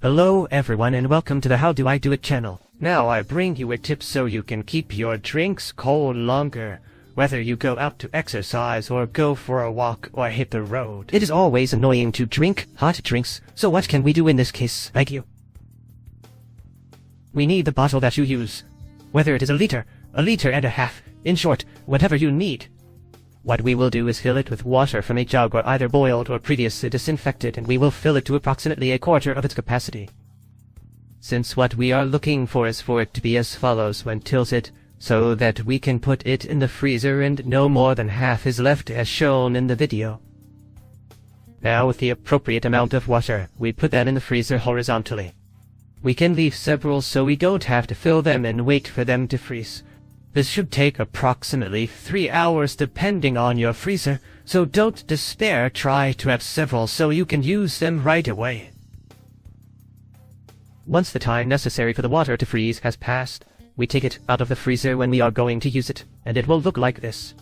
Hello everyone and welcome to the How Do I Do It channel. Now I bring you a tip so you can keep your drinks cold longer, whether you go out to exercise or go for a walk or hit the road. It is always annoying to drink hot drinks, so what can we do in this case? Thank you. We need the bottle that you use, whether it is a liter and a half, in short, whatever you need. What we will do is fill it with water from a jug or either boiled or previously disinfected, and we will fill it to approximately a quarter of its capacity. Since what we are looking for is for it to be as follows when tilted, so that we can put it in the freezer and no more than half is left as shown in the video. Now with the appropriate amount of water, we put that in the freezer horizontally. We can leave several so we don't have to fill them and wait for them to freeze. This should take approximately 3 hours depending on your freezer, so don't despair, try to have several so you can use them right away. Once the time necessary for the water to freeze has passed, we take it out of the freezer when we are going to use it, and it will look like this.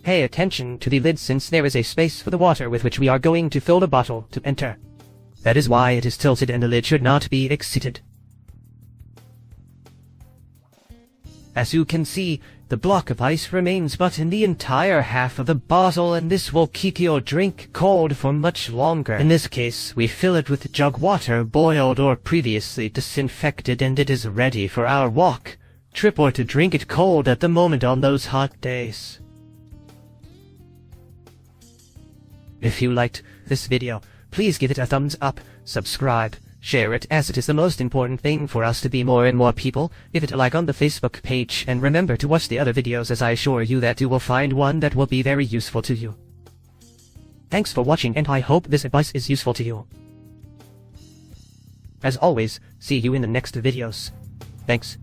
Pay attention to the lid since there is a space for the water with which we are going to fill the bottle to enter. That is why it is tilted and the lid should not be exceeded. As you can see, the block of ice remains but in the entire half of the bottle, and this will keep your drink cold for much longer. In this case, we fill it with jug water, boiled or previously disinfected, and it is ready for our walk, trip, or to drink it cold at the moment on those hot days. If you liked this video, please give it a thumbs up, subscribe, share it as it is the most important thing for us to be more and more people. Give it a like on the Facebook page and remember to watch the other videos, as I assure you that you will find one that will be very useful to you. Thanks for watching and I hope this advice is useful to you. As always, see you in the next videos. Thanks.